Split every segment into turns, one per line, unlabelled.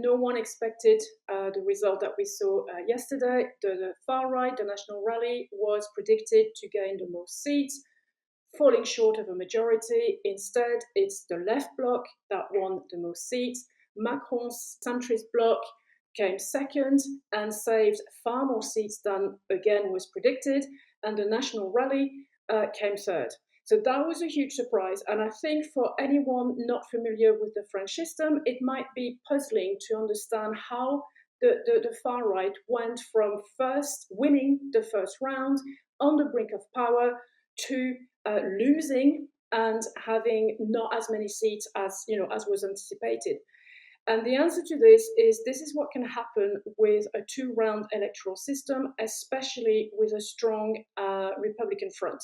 no one expected the result that we saw yesterday. The far right, the National Rally, was predicted to gain the most seats, falling short of a majority. Instead, it's the left bloc that won the most seats. Macron's centrist bloc came second and saved far more seats than, again, was predicted. And the National Rally came third. So that was a huge surprise. And I think for anyone not familiar with the French system, it might be puzzling to understand how the far right went from first winning the first round on the brink of power to losing and having not as many seats as was anticipated. And the answer to this is what can happen with a two-round electoral system, especially with a strong Republican front.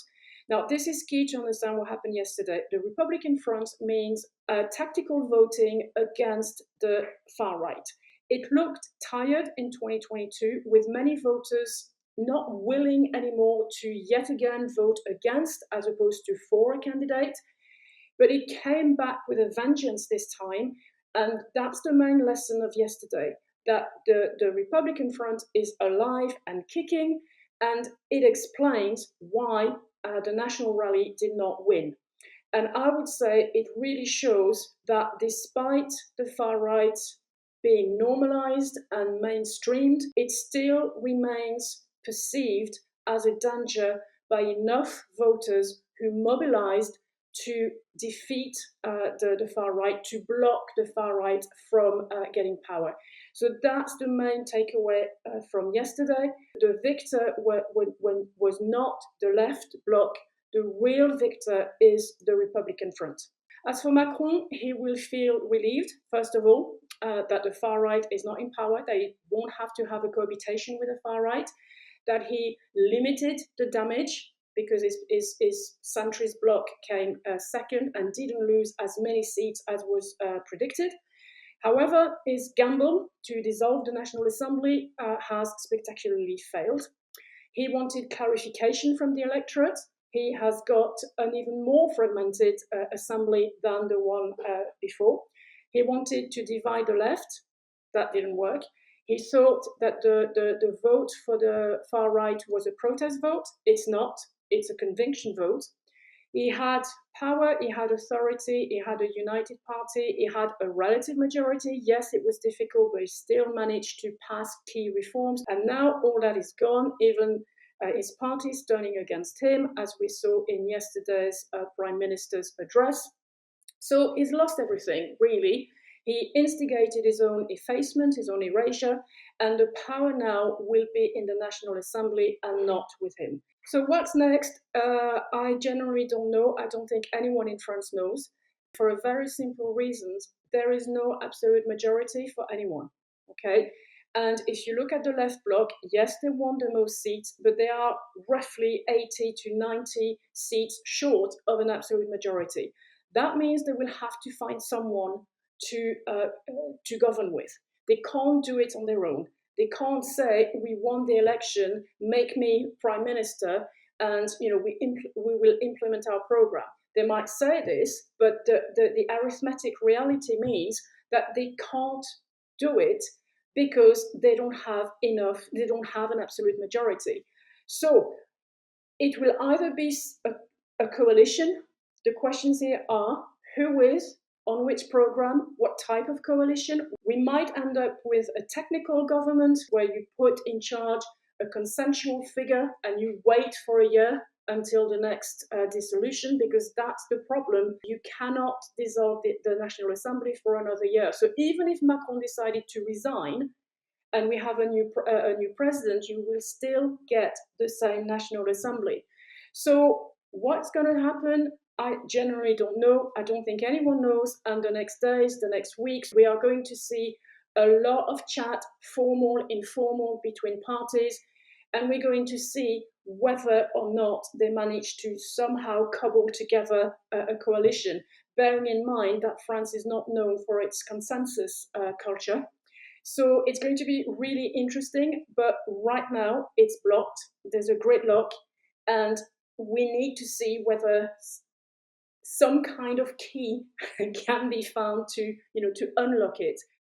Now, this is key to understand what happened yesterday. The Republican front means tactical voting against the far right. It looked tired in 2022, with many voters not willing anymore to yet again vote against as opposed to for a candidate. But it came back with a vengeance this time. And that's the main lesson of yesterday, that the Republican front is alive and kicking, and it explains why the National Rally did not win. And I would say it really shows that despite the far right being normalized and mainstreamed, it still remains perceived as a danger by enough voters who mobilized to defeat the far right, to block the far right from getting power. So that's the main takeaway from yesterday. The victor was not the left bloc. The real victor is the Republican front. As for Macron, he will feel relieved, first of all, that the far right is not in power, that he won't have to have a cohabitation with the far right, that he limited the damage because his centrist bloc came second and didn't lose as many seats as was predicted. However, his gamble to dissolve the National Assembly has spectacularly failed. He wanted clarification from the electorate. He has got an even more fragmented assembly than the one before. He wanted to divide the left. That didn't work. He thought that the vote for the far right was a protest vote. It's not. It's a conviction vote. He had power, he had authority, he had a united party, he had a relative majority. Yes, it was difficult, but he still managed to pass key reforms. And now all that is gone, even his party is turning against him, as we saw in yesterday's Prime Minister's address. So he's lost everything, really. He instigated his own effacement, his own erasure, and the power now will be in the National Assembly and not with him. So what's next? I generally don't know. I don't think anyone in France knows. For a very simple reason, there is no absolute majority for anyone, okay? And if you look at the left bloc, yes, they won the most seats, but they are roughly 80 to 90 seats short of an absolute majority. That means they will have to find someone to govern with. They can't do it on their own. They can't say, we won the election, make me prime minister, and we will implement our program. They might say this, but the arithmetic reality means that they can't do it because they don't have an absolute majority. So it will either be a coalition. The questions here are, who is, on which program, what type of coalition. We might end up with a technical government where you put in charge a consensual figure and you wait for a year until the next dissolution, because that's the problem. You cannot dissolve the National Assembly for another year. So even if Macron decided to resign and we have a new president, you will still get the same National Assembly. So what's going to happen? I generally don't know. I don't think anyone knows. And the next days, the next weeks, we are going to see a lot of chat, formal, informal, between parties. And we're going to see whether or not they manage to somehow cobble together a coalition, bearing in mind that France is not known for its consensus culture. So it's going to be really interesting. But right now, it's blocked. There's a gridlock. And we need to see whether some kind of key can be found to unlock it.